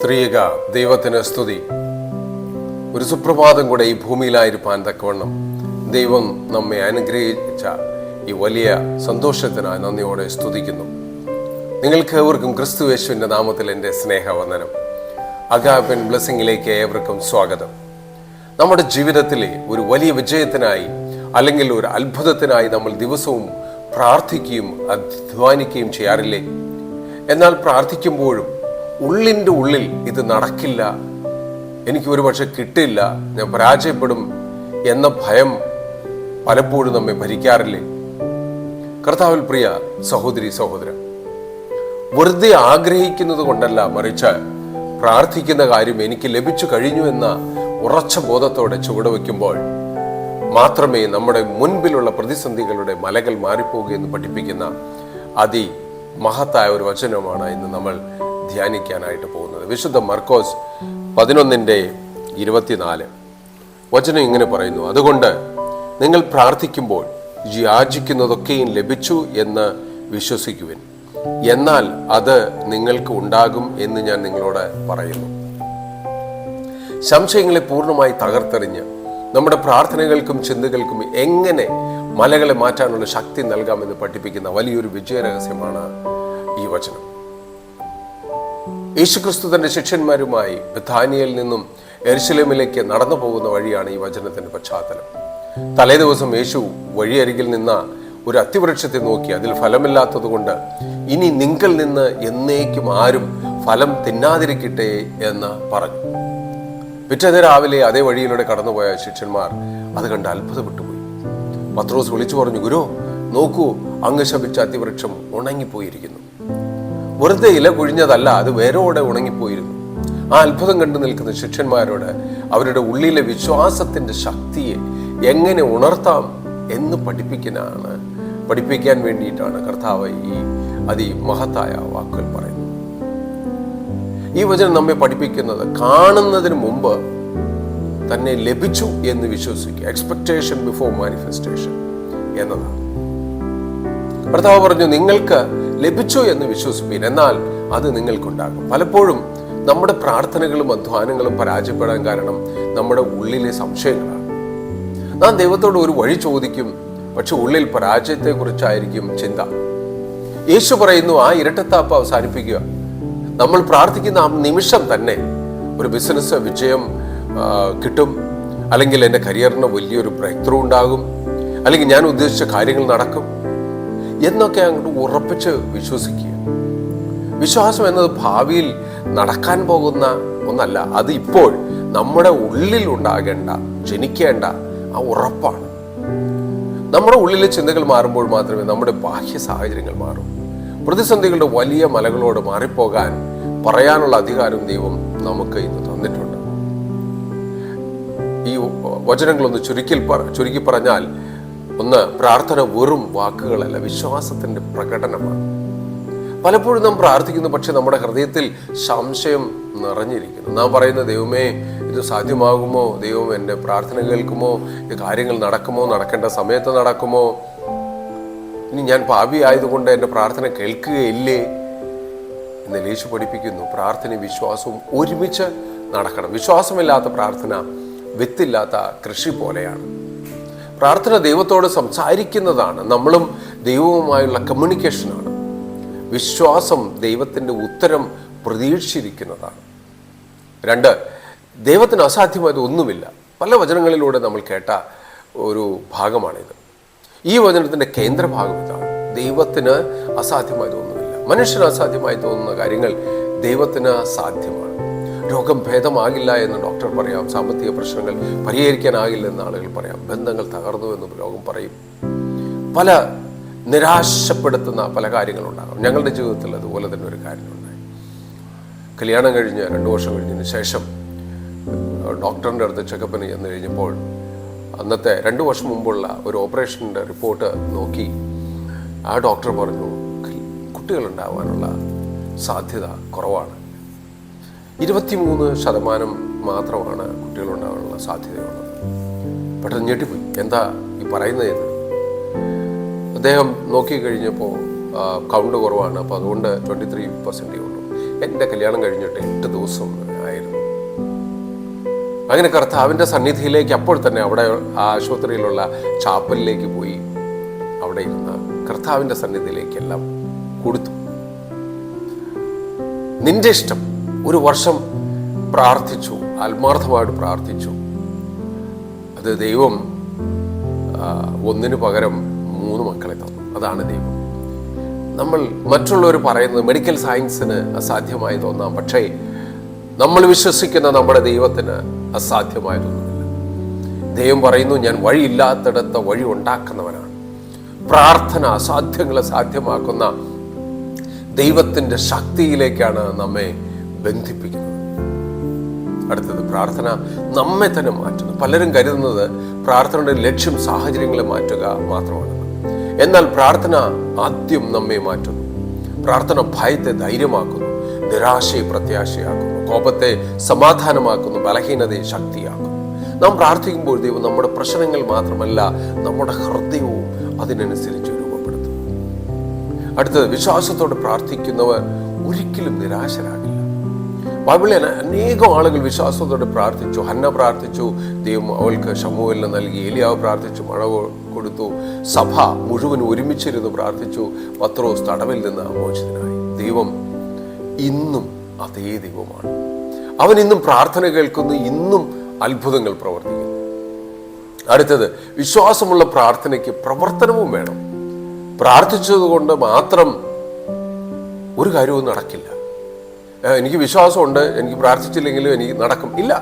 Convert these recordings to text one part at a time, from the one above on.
ത്രിയേക ദൈവത്തിന് സ്തുതി. ഒരു സുപ്രഭാതം കൂടെ ഈ ഭൂമിയിലായിരിക്കാൻ തക്കവണ്ണം ദൈവം നമ്മെ അനുഗ്രഹിച്ച ഈ വലിയ സന്തോഷത്തിനായി നന്ദിയോടെ സ്തുതിക്കുന്നു. നിങ്ങൾക്ക് ഏവർക്കും ക്രിസ്തു യേശുവിൻ്റെ നാമത്തിൽ എൻ്റെ സ്നേഹവന്ദനം. അഗാപൻ ബ്ലെസ്സിങ്ങിലേക്ക് ഏവർക്കും സ്വാഗതം. നമ്മുടെ ജീവിതത്തിലെ ഒരു വലിയ വിജയത്തിനായി അല്ലെങ്കിൽ ഒരു അത്ഭുതത്തിനായി നമ്മൾ ദിവസവും പ്രാർത്ഥിക്കുകയും അധ്വാനിക്കുകയും ചെയ്യാറില്ലേ? എന്നാൽ പ്രാർത്ഥിക്കുമ്പോഴും ഉള്ളിൻ്റെ ഉള്ളിൽ ഇത് നടക്കില്ല, എനിക്ക് ഒരുപക്ഷെ കിട്ടില്ല, ഞാൻ പരാജയപ്പെടും എന്ന ഭയം പലപ്പോഴും നമ്മെ ഭരിക്കാറില്ലേ? കർത്താവിൽ പ്രിയ സഹോദരി സഹോദരൻ, വെറുതെ ആഗ്രഹിക്കുന്നത് കൊണ്ടല്ല, മറിച്ച് പ്രാർത്ഥിക്കുന്ന കാര്യം എനിക്ക് ലഭിച്ചു കഴിഞ്ഞു എന്ന ഉറച്ച ബോധത്തോടെ ചുവടുവെക്കുമ്പോൾ മാത്രമേ നമ്മുടെ മുൻപിലുള്ള പ്രതിസന്ധികളുടെ മലകൾ മാറിപ്പോകുകയെന്ന് പഠിപ്പിക്കുന്ന അതിമഹത്തായ ഒരു വചനമാണ് ഇന്ന് നമ്മൾ ധ്യാനിക്കാനായിട്ട് പോകുന്നത്. വിശുദ്ധ മർക്കോസ് 11:24 വചനം ഇങ്ങനെ പറയുന്നു: അതുകൊണ്ട് നിങ്ങൾ പ്രാർത്ഥിക്കുമ്പോൾ യാചിക്കുന്നതൊക്കെയും ലഭിച്ചു എന്ന് വിശ്വസിക്കുവിൻ, എന്നാൽ അത് നിങ്ങൾക്ക് ഉണ്ടാകും എന്ന് ഞാൻ നിങ്ങളോട് പറയുന്നു. സംശയങ്ങളെ പൂർണ്ണമായി തകർത്തെറിഞ്ഞ് നമ്മുടെ പ്രാർത്ഥനകൾക്കും ചിന്തകൾക്കും എങ്ങനെ മലകളെ മാറ്റാനുള്ള ശക്തി നൽകാമെന്ന് പഠിപ്പിക്കുന്ന വലിയൊരു വിജയരഹസ്യമാണ് ഈ വചനം. യേശുക്രിസ്തു തന്റെ ശിഷ്യന്മാരുമായി ബഥാനിയയിൽ നിന്നും യെരുശലേമിലേക്ക് നടന്നു പോകുന്ന വഴിയാണ് ഈ വചനത്തിന്റെ പശ്ചാത്തലം. തലേ ദിവസം യേശു വഴിയരികിൽ നിന്ന ഒരു അത്തിവൃക്ഷത്തെ നോക്കി അതിൽ ഫലമില്ലാത്തത് കൊണ്ട് ഇനി നിങ്ങൾ നിന്ന് എന്നേക്കും ആരും ഫലം തിന്നാതിരിക്കട്ടെ എന്ന് പറഞ്ഞു. പിറ്റേന്ന് രാവിലെ അതേ വഴിയിലൂടെ കടന്നുപോയ ശിഷ്യന്മാർ അത് കണ്ട് അത്ഭുതപ്പെട്ടുപോയി. പത്രോസ് വിളിച്ചു പറഞ്ഞു: ഗുരു, നോക്കൂ, അങ്ങ് ശപിച്ച അത്തിവൃക്ഷം ഉണങ്ങിപ്പോയിരിക്കുന്നു. വെറുതെ ഇല കുഴിഞ്ഞതല്ല, അത് വേരോടെ ഉണങ്ങിപ്പോയിരുന്നു. ആ അത്ഭുതം കണ്ടു നിൽക്കുന്ന ശിഷ്യന്മാരോട് അവരുടെ ഉള്ളിലെ വിശ്വാസത്തിന്റെ ശക്തിയെ എങ്ങനെ ഉണർത്താം എന്ന് പഠിപ്പിക്കാൻ വേണ്ടിയിട്ടാണ് കർത്താവ് ഈ അതിമഹത്തായ വാക്കുകൾ പറയുന്നത്. ഈ വചനം നമ്മെ പഠിപ്പിക്കുന്നത് കാണുന്നതിന് മുമ്പ് തന്നെ ലഭിച്ചു എന്ന് വിശ്വസിക്കുക, എക്സ്പെക്ടേഷൻ ബിഫോർ മാനിഫെസ്റ്റേഷൻ എന്നതാണ്. കർത്താവ് പറഞ്ഞു, നിങ്ങൾക്ക് ലഭിച്ചു എന്ന് വിശ്വസിപ്പീൻ, എന്നാൽ അത് നിങ്ങൾക്കുണ്ടാകും. പലപ്പോഴും നമ്മുടെ പ്രാർത്ഥനകളും അധ്വാനങ്ങളും പരാജയപ്പെടാൻ കാരണം നമ്മുടെ ഉള്ളിലെ സംശയങ്ങളാണ്. നാം ദൈവത്തോട് ഒരു വഴി ചോദിക്കും, പക്ഷെ ഉള്ളിൽ പരാജയത്തെക്കുറിച്ചായിരിക്കും ചിന്ത. യേശു പറയുന്നു, ആ ഇരട്ടത്താപ്പ് അവസാനിപ്പിക്കുക. നമ്മൾ പ്രാർത്ഥിക്കുന്ന ആ നിമിഷം തന്നെ ഒരു ബിസിനസ് വിജയം കിട്ടും, അല്ലെങ്കിൽ എൻ്റെ കരിയറിന് വലിയൊരു ബ്രേക്ക് ത്രൂ ഉണ്ടാകും, അല്ലെങ്കിൽ ഞാൻ ഉദ്ദേശിച്ച കാര്യങ്ങൾ നടക്കും എന്നൊക്കെ അങ്ങോട്ട് ഉറപ്പിച്ച് വിശ്വസിക്കുക. വിശ്വാസം എന്നത് ഭാവിയിൽ നടക്കാൻ പോകുന്ന ഒന്നല്ല, അത് ഇപ്പോൾ നമ്മുടെ ഉള്ളിൽ ഉണ്ടാകേണ്ട, ജനിക്കേണ്ട ആ ഉറപ്പാണ്. നമ്മുടെ ഉള്ളിലെ ചിന്തകൾ മാറുമ്പോൾ മാത്രമേ നമ്മുടെ ബാഹ്യ സാഹചര്യങ്ങൾ മാറും. പ്രതിസന്ധികളുടെ വലിയ മലകളോട് മാറിപ്പോകാൻ പറയാനുള്ള അധികാരം ദൈവം നമുക്ക് ഇന്ന് തന്നിട്ടുണ്ട്. ഈ വചനങ്ങളൊന്ന് ചുരുക്കി പറഞ്ഞാൽ, ഒന്ന്, പ്രാർത്ഥന വെറും വാക്കുകളല്ല, വിശ്വാസത്തിന്റെ പ്രകടനമാണ്. പലപ്പോഴും നാം പ്രാർത്ഥിക്കുന്നു, പക്ഷെ നമ്മുടെ ഹൃദയത്തിൽ സംശയം നിറഞ്ഞിരിക്കുന്നു. നാം പറയുന്ന, ദൈവമേ, ഇത് സാധ്യമാകുമോ? ദൈവം എൻ്റെ പ്രാർത്ഥന കേൾക്കുമോ? ഈ കാര്യങ്ങൾ നടക്കുമോ? നടക്കേണ്ട സമയത്ത് നടക്കുമോ? ഇനി ഞാൻ പാപി ആയതുകൊണ്ട് എൻ്റെ പ്രാർത്ഥന കേൾക്കുകയില്ലേ എന്ന് യേശു പഠിപ്പിക്കുന്നു. പ്രാർത്ഥനയും വിശ്വാസവും ഒരുമിച്ച് നടക്കണം. വിശ്വാസമില്ലാത്ത പ്രാർത്ഥന വിത്തില്ലാത്ത കൃഷി പോലെയാണ്. പ്രാർത്ഥന ദൈവത്തോട് സംസാരിക്കുന്നതാണ്, നമ്മളും ദൈവവുമായുള്ള കമ്മ്യൂണിക്കേഷനാണ്. വിശ്വാസം ദൈവത്തിൻ്റെ ഉത്തരം പ്രതീക്ഷിച്ചിരിക്കുന്നതാണ്. 2, ദൈവത്തിന് അസാധ്യമായത് ഒന്നുമില്ല. പല വചനങ്ങളിലൂടെ നമ്മൾ കേട്ട ഒരു ഭാഗമാണിത്. ഈ വചനത്തിൻ്റെ കേന്ദ്രഭാഗം ഇതാണ്: ദൈവത്തിന് അസാധ്യമായത് ഒന്നുമില്ല. മനുഷ്യന് അസാധ്യമായി തോന്നുന്ന കാര്യങ്ങൾ ദൈവത്തിന് സാധ്യമാണ്. രോഗം ഭേദമാകില്ല എന്ന് ഡോക്ടർ പറയാം, സാമ്പത്തിക പ്രശ്നങ്ങൾ പരിഹരിക്കാനാകില്ലെന്ന് ആളുകൾ പറയാം, ബന്ധങ്ങൾ തകർന്നു എന്ന് ലോകം പറയും, പല നിരാശപ്പെടുത്തുന്ന പല കാര്യങ്ങളുണ്ടാകും. ഞങ്ങളുടെ ജീവിതത്തിൽ അതുപോലെ തന്നെ ഒരു കാര്യമുണ്ടായി. കല്യാണം കഴിഞ്ഞ് 2 വർഷം കഴിഞ്ഞതിന് ശേഷം ഡോക്ടറിൻ്റെ അടുത്ത് ചെക്കപ്പിന് ചെന്ന് കഴിഞ്ഞപ്പോൾ അന്നത്തെ 2 വർഷം മുമ്പുള്ള ഒരു ഓപ്പറേഷൻ്റെ റിപ്പോർട്ട് നോക്കി ആ ഡോക്ടർ പറഞ്ഞു, കുട്ടികളുണ്ടാവാനുള്ള സാധ്യത കുറവാണ്, 23% മാത്രമാണ് കുട്ടികളുണ്ടാകാനുള്ള സാധ്യതയുള്ളത്. പെട്ടെന്ന് ഞെട്ടിപ്പോയി, എന്താ ഈ പറയുന്നത് എന്ന്. അദ്ദേഹം നോക്കിക്കഴിഞ്ഞപ്പോൾ കൗണ്ട് കുറവാണ്, അപ്പോൾ അതുകൊണ്ട് 23% ഉള്ളൂ. എൻ്റെ കല്യാണം കഴിഞ്ഞിട്ട് 8 ദിവസം ആയിരുന്നു. അങ്ങനെ കർത്താവിൻ്റെ സന്നിധിയിലേക്ക് അപ്പോൾ തന്നെ അവിടെ ആശുപത്രിയിലുള്ള ചാപ്പലിലേക്ക് പോയി അവിടെ ഇരുന്ന് കർത്താവിൻ്റെ സന്നിധിയിലേക്കെല്ലാം കൊടുത്തു. നിന്റെ ഇഷ്ടം. 1 വർഷം പ്രാർത്ഥിച്ചു, ആത്മാർത്ഥമായിട്ട് പ്രാർത്ഥിച്ചു. അത് ദൈവം 1 പകരം 3 മക്കളെ തന്നു. അതാണ് ദൈവം. നമ്മൾ മറ്റുള്ളവർ പറയുന്നത് മെഡിക്കൽ സയൻസിന് അസാധ്യമായി തോന്നാം, പക്ഷേ നമ്മൾ വിശ്വസിക്കുന്ന നമ്മുടെ ദൈവത്തിന് അസാധ്യമായതൊന്നുമില്ല. ദൈവം പറയുന്നു, ഞാൻ വഴിയില്ലാത്തിടത്ത് വഴി ഉണ്ടാക്കുന്നവനാണ്. പ്രാർത്ഥന അസാധ്യങ്ങളെ സാധ്യമാക്കുന്ന ദൈവത്തിൻ്റെ ശക്തിയിലേക്കാണ് നമ്മെ ബന്ധിപ്പിക്കുന്നത്. അടുത്തത്, പ്രാർത്ഥന നമ്മെ തന്നെ മാറ്റുന്നു. പലരും കരുതുന്നത് പ്രാർത്ഥനയുടെ ലക്ഷ്യം സാഹചര്യങ്ങളെ മാറ്റുക മാത്രമാണ്. എന്നാൽ പ്രാർത്ഥന ആദ്യം നമ്മെ മാറ്റുന്നു. പ്രാർത്ഥന ഭയത്തെ ധൈര്യമാക്കുന്നു, നിരാശയെ പ്രത്യാശയാക്കുന്നു, കോപത്തെ സമാധാനമാക്കുന്നു, ബലഹീനതയെ ശക്തിയാക്കുന്നു. നാം പ്രാർത്ഥിക്കുമ്പോൾ ദൈവം നമ്മുടെ പ്രശ്നങ്ങൾ മാത്രമല്ല, നമ്മുടെ ഹൃദയവും അതിനനുസരിച്ച് രൂപപ്പെടുത്തും. അടുത്തത്, വിശ്വാസത്തോടെ പ്രാർത്ഥിക്കുന്നവർ ഒരിക്കലും നിരാശരാകില്ല. ബൈബിളിൽ അനേകം ആളുകൾ വിശ്വാസത്തോടെ പ്രാർത്ഥിച്ചു. ഹന്ന പ്രാർത്ഥിച്ചു, ദൈവം അവൾക്ക് ശമൂവേലിനെ നൽകി. ഏലിയാവ് പ്രാർത്ഥിച്ചു, മഴ കൊടുത്തു. സഭ മുഴുവൻ ഒരുമിച്ചിരുന്ന് പ്രാർത്ഥിച്ചു. പത്രോസ് തടവിൽ നിന്ന് മോചിതനായി. ദൈവം ഇന്നും അതേ ദൈവമാണ്. അവൻ ഇന്നും പ്രാർത്ഥന കേൾക്കുന്നു, ഇന്നും അത്ഭുതങ്ങൾ പ്രവർത്തിക്കുന്നു. അടുത്തത്, വിശ്വാസമുള്ള പ്രാർത്ഥനയ്ക്ക് പ്രവർത്തനവും വേണം. പ്രാർത്ഥിച്ചതുകൊണ്ട് മാത്രം ഒരു കാര്യവും നടക്കില്ല. എനിക്ക് വിശ്വാസമുണ്ട്, എനിക്ക് പ്രാർത്ഥിച്ചില്ലെങ്കിലും എനിക്ക് നടക്കും, ഇല്ല.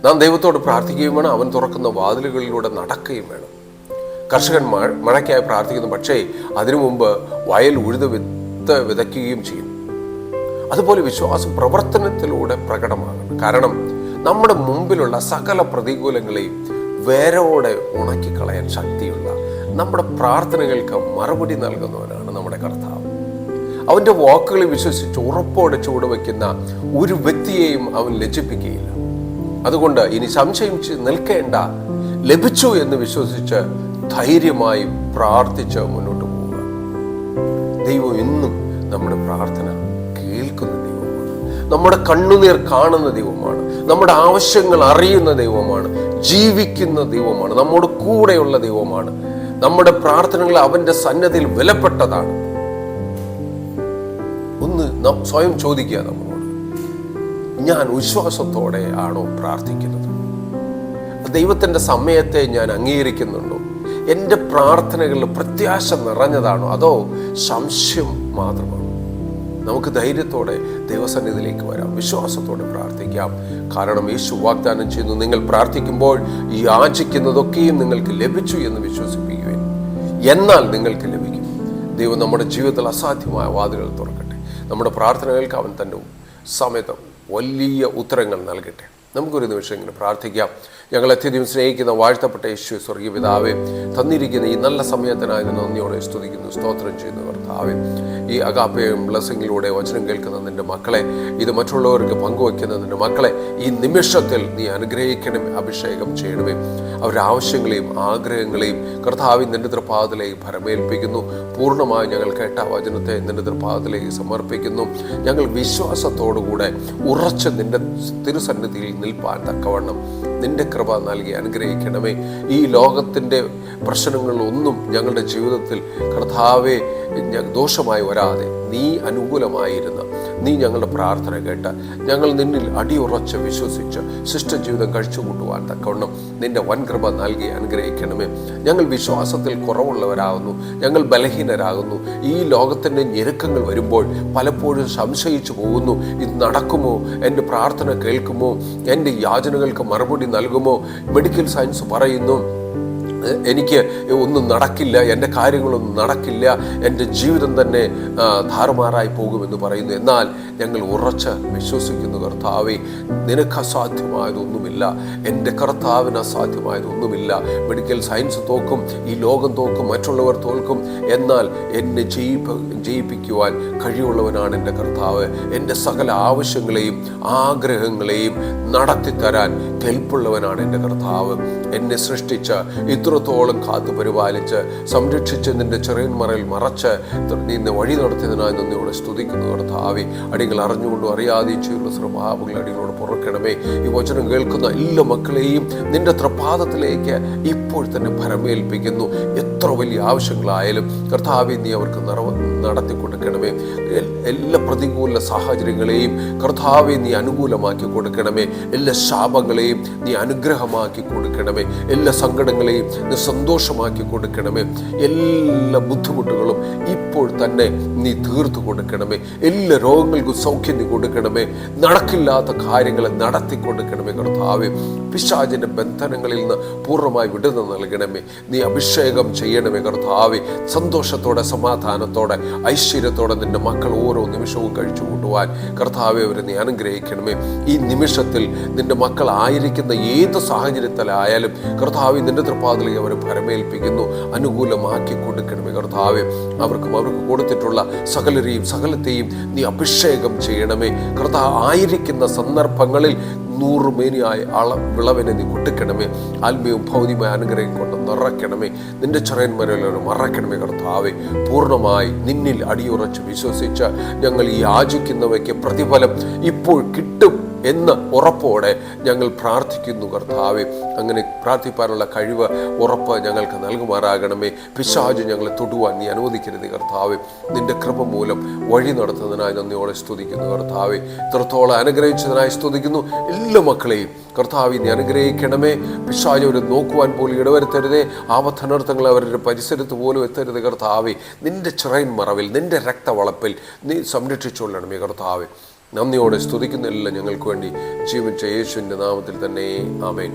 നാം ദൈവത്തോട് പ്രാർത്ഥിക്കുകയും വേണം, അവൻ തുറക്കുന്ന വാതിലുകളിലൂടെ നടക്കുകയും വേണം. കർഷകൻ മഴയ്ക്കായി പ്രാർത്ഥിക്കുന്നു, പക്ഷേ അതിനു മുമ്പ് വയൽ ഉഴുത് വിത്ത് വിതയ്ക്കുകയും ചെയ്യും. അതുപോലെ വിശ്വാസം പ്രവർത്തനത്തിലൂടെ പ്രകടമാകണം. കാരണം നമ്മുടെ മുമ്പിലുള്ള സകല പ്രതികൂലങ്ങളെയും വേരോടെ ഉണക്കിക്കളയാൻ ശക്തിയുള്ള നമ്മുടെ പ്രാർത്ഥനകൾക്ക് മറുപടി നൽകുന്നവനാണ് നമ്മുടെ കർത്താവ്. അവൻ്റെ വാക്കുകളിൽ വിശ്വസിച്ച് ഉറപ്പോടെ ചുവടുവെക്കുന്ന ഒരു വ്യക്തിയെയും അവൻ ലജ്ജിപ്പിക്കുകയില്ല. അതുകൊണ്ട് ഇനി സംശയം നിൽക്കേണ്ട, ലഭിച്ചു എന്ന് വിശ്വസിച്ച് ധൈര്യമായി പ്രാർത്ഥിച്ച് മുന്നോട്ട് പോവുക. ദൈവം എന്നും നമ്മുടെ പ്രാർത്ഥന കേൾക്കുന്ന ദൈവമാണ്, നമ്മുടെ കണ്ണുനീർ കാണുന്ന ദൈവമാണ്, നമ്മുടെ ആവശ്യങ്ങൾ അറിയുന്ന ദൈവമാണ്, ജീവിക്കുന്ന ദൈവമാണ്, നമ്മുടെ കൂടെയുള്ള ദൈവമാണ്. നമ്മുടെ പ്രാർത്ഥനകൾ അവൻ്റെ സന്നദ്ധിയിൽ വിലപ്പെട്ടതാണ്. ഒന്ന് നാം സ്വയം ചോദിക്കുക നമ്മളോട്, ഞാൻ വിശ്വാസത്തോടെ ആണോ പ്രാർത്ഥിക്കുന്നത്? ദൈവത്തിൻ്റെ സമയത്തെ ഞാൻ അംഗീകരിക്കുന്നുണ്ടോ? എൻ്റെ പ്രാർത്ഥനകളിൽ പ്രത്യാശ നിറഞ്ഞതാണോ, അതോ സംശയം മാത്രമാണോ? നമുക്ക് ധൈര്യത്തോടെ ദൈവസന്നിധിയിലേക്ക് വരാം, വിശ്വാസത്തോടെ പ്രാർത്ഥിക്കാം. കാരണം യേശു വാഗ്ദാനം ചെയ്യുന്നു, നിങ്ങൾ പ്രാർത്ഥിക്കുമ്പോൾ യാചിക്കുന്നതൊക്കെയും നിങ്ങൾക്ക് ലഭിച്ചു എന്ന് വിശ്വസിപ്പിക്കുവിൻ, എന്നാൽ നിങ്ങൾക്ക് ലഭിക്കും. ദൈവം നമ്മുടെ ജീവിതത്തിൽ അസാധ്യമായ വാതിലുകൾ തുറക്കട്ടെ. നമ്മുടെ പ്രാർത്ഥനകൾക്ക് അവൻ തൻ്റെ സമയത്ത് വലിയ ഉത്തരങ്ങൾ നൽകട്ടെ. നമുക്കൊരു നിമിഷം ഇങ്ങനെ പ്രാർത്ഥിക്കാം. ഞങ്ങൾ അത്യധികം സ്നേഹിക്കുന്ന വാഴ്ത്തപ്പെട്ട യേശു സ്വർഗീയ പിതാവേ, തന്നിരിക്കുന്ന ഈ നല്ല സമയത്തിനായി നന്ദിയോടെ സ്തുതിക്കുന്നു, സ്തോത്രം ചെയ്യുന്നു. കർത്താവേ, ഈ അഗാപ്പയും ബ്ലെസ്സിങ്ങിലൂടെ വചനം കേൾക്കുന്ന നിൻ്റെ മക്കളെ, ഇത് മറ്റുള്ളവർക്ക് പങ്കുവയ്ക്കുന്ന നിൻ്റെ മക്കളെ ഈ നിമിഷത്തിൽ നീ അനുഗ്രഹിക്കണമേ, അഭിഷേകം ചെയ്യണമേ. അവരുടെ ആവശ്യങ്ങളെയും ആഗ്രഹങ്ങളെയും കർത്താവിൻ നിൻ്റെ തൃപ്പാദത്തിലേക്ക് ഭരമേൽപ്പിക്കുന്നു. പൂർണ്ണമായി ഞങ്ങൾ കേട്ട വചനത്തെ നിൻ്റെ തൃപ്പാദത്തിലേക്ക് സമർപ്പിക്കുന്നു. ഞങ്ങൾ വിശ്വാസത്തോടുകൂടെ ഉറച്ച് നിൻ്റെ തിരുസന്നിധിയിൽ നിൽപ്പാൻ തക്കവണ്ണം നിൻ്റെ കൃപ നൽകി അനുഗ്രഹിക്കണമേ. ഈ ലോകത്തിൻ്റെ പ്രശ്നങ്ങളൊന്നും ഞങ്ങളുടെ ജീവിതത്തിൽ കർത്താവെ ദോഷമായി വരാതെ നീ അനുകൂലമായിരുന്ന നീ ഞങ്ങളുടെ പ്രാർത്ഥന കേട്ട് ഞങ്ങൾ നിന്നിൽ അടിയുറച്ച് വിശ്വസിച്ച് ശിഷ്ടജീവിതം കഴിച്ചു കൂട്ടുവാൻ തക്കവണ്ണം നിൻ്റെ വൻകൃപ നൽകി അനുഗ്രഹിക്കണമേ. ഞങ്ങൾ വിശ്വാസത്തിൽ കുറവുള്ളവരാകുന്നു, ഞങ്ങൾ ബലഹീനരാകുന്നു. ഈ ലോകത്തിൻ്റെ ഞെരുക്കങ്ങൾ വരുമ്പോൾ പലപ്പോഴും സംശയിച്ചു പോകുന്നു. ഇത് നടക്കുമോ? എൻ്റെ പ്രാർത്ഥന കേൾക്കുമോ? എൻ്റെ യാചനകൾക്ക് മറുപടി നൽകുമോ? മെഡിക്കൽ സയൻസ് പറയുന്നു എനിക്ക് ഒന്നും നടക്കില്ല, എൻ്റെ കാര്യങ്ങളൊന്നും നടക്കില്ല, എൻ്റെ ജീവിതം തന്നെ താറുമാറായി പോകുമെന്ന് പറയുന്നു. എന്നാൽ ഞങ്ങൾ ഉറച്ച് വിശ്വസിക്കുന്നു, കർത്താവേ, നിനക്ക് അസാധ്യമായതൊന്നുമില്ല, എൻ്റെ കർത്താവിന് അസാധ്യമായതൊന്നുമില്ല. മെഡിക്കൽ സയൻസ് തോക്കും, ഈ ലോകം തോക്കും, മറ്റുള്ളവർ തോൽക്കും, എന്നാൽ എന്നെ ജയിപ്പിക്കുവാൻ കഴിവുള്ളവനാണ് എൻ്റെ കർത്താവ്. എൻ്റെ സകല ആവശ്യങ്ങളെയും ആഗ്രഹങ്ങളെയും നടത്തിത്തരാൻ കെൽപ്പുള്ളവനാണ് എൻ്റെ കർത്താവ്. എന്നെ സൃഷ്ടിച്ച് ഇത്രത്തോളം കാത്തു പരിപാലിച്ച് സംരക്ഷിച്ച് നിന്റെ ചെറിയന്മറയിൽ മറച്ച് നിന്നെ വഴി നടത്തിയതിനായി നന്ദിയോടെ സ്തുതിക്കുന്നു. കർത്താവേ, അടികൾ അറിഞ്ഞുകൊണ്ടും അറിയാതെയും ചെയ്യുന്ന സ്വഭാവങ്ങൾ അടികളോട് പുറക്കണമേ. ഈ വചനം കേൾക്കുന്ന എല്ലാ മക്കളെയും നിന്റെ തൃപാദത്തിലേക്ക് ഇപ്പോൾ തന്നെ ഭരമേൽപ്പിക്കുന്നു. എത്ര വലിയ ആവശ്യങ്ങളായാലും കർത്താവേ നീ അവർക്ക് നടത്തി കൊടുക്കണമേ. എല്ലാ പ്രതികൂല സാഹചര്യങ്ങളെയും കർത്താവെ നീ അനുകൂലമാക്കി കൊടുക്കണമേ. എല്ലാ ശാപങ്ങളെയും നീ അനുഗ്രഹമാക്കി കൊടുക്കണമേ. എല്ലാ സങ്കടങ്ങളെയും നീ സന്തോഷമാക്കി കൊടുക്കണമേ. എല്ലാ ബുദ്ധിമുട്ടുകളും ഇപ്പോൾ തന്നെ നീ തീർത്തു കൊടുക്കണമേ. എല്ലാ രോഗങ്ങൾക്കും സൗഖ്യം നീ കൊടുക്കണമേ. നടക്കില്ലാത്ത കാര്യങ്ങളെ നടത്തി കൊടുക്കണമേ കർത്താവേ. പിശാചിന്റെ ബന്ധനങ്ങളിൽ നിന്ന് പൂർണ്ണമായി വിടുതൽ നൽകണമേ. നീ അഭിഷേകം ചെയ്യണമേ കർത്താവേ. സന്തോഷത്തോടെ, സമാധാനത്തോടെ, ഐശ്വര്യത്തോടെ നിന്റെ മക്കൾ ഓരോ നിമിഷവും കഴിച്ചു കൂട്ടുവാൻ കർത്താവെ അവരെ നീ അനുഗ്രഹിക്കണമേ. ഈ നിമിഷത്തിൽ നിന്റെ മക്കൾ ആയിരിക്കുന്ന ഏത് സാഹചര്യത്തിലായാലും കർത്താവെ നിന്റെ തൃപ്പാദത്തിലേക്ക് അവരെ ഭരമേൽപ്പിക്കുന്നു. അനുകൂലമാക്കി കൊടുക്കണമേ കർത്താവെ. അവർക്ക് കൊടുത്തിട്ടുള്ള സകലത്തെയും നീ അഭിഷേകം ചെയ്യണമേ കർത്താവ്. ആയിരിക്കുന്ന സന്ദർഭങ്ങളിൽ 100 മേനിയായ വിളവിനെ നീ കൊടുക്കണമേ. ആത്മീയവും ഭൗതികമായ അനുഗ്രഹം കൊണ്ട് നിറയ്ക്കണമേ. നിന്റെ ചെറിയന്മാരെല്ലാം മറക്കണമേ കർത്താവെ. പൂർണ്ണമായി നിന്നിൽ അടിയുറച്ച് വിശ്വസിച്ച് ഞങ്ങൾ ഈ യാചിക്കുന്നവയ്ക്ക് പ്രതിഫലം ഇപ്പോൾ കിട്ടും എന്ന ഉറപ്പോടെ ഞങ്ങൾ പ്രാർത്ഥിക്കുന്നു കർത്താവെ. അങ്ങനെ പ്രാർത്ഥിപ്പാനുള്ള കഴിവ്, ഉറപ്പ് ഞങ്ങൾക്ക് നൽകുമാറാകണമേ. പിശാച് ഞങ്ങളെ തൊടുവാൻ നീ അനുവദിക്കരുത് കർത്താവെ. നിന്റെ കൃപ മൂലം വഴി നടത്തുന്നതിനായി നന്ദിയോടെ സ്തുതിക്കുന്നു കർത്താവെ. ഇത്രത്തോളം അനുഗ്രഹിച്ചതിനായി സ്തുതിക്കുന്നു. എല്ലാ മക്കളെയും കർത്താവെ നീ അനുഗ്രഹിക്കണമേ. പിശാച് അവരെ നോക്കുവാൻ പോലും ഇടവരുത്തരുതേ. ആപത്തനർത്ഥങ്ങൾ അവരുടെ പരിസരത്ത് പോലും എത്തരുത് കർത്താവെ. നിന്റെ ചിറയിൻ മറവിൽ, നിന്റെ രക്തവളപ്പിൽ നീ സംരക്ഷിച്ചുകൊള്ളണമേ കർത്താവെ. നന്ദിയോടെ സ്തുതിക്കുന്നില്ല ഞങ്ങൾക്ക് വേണ്ടി ജീവിച്ച യേശുവിൻ്റെ നാമത്തിൽ തന്നെ. ആമേൻ.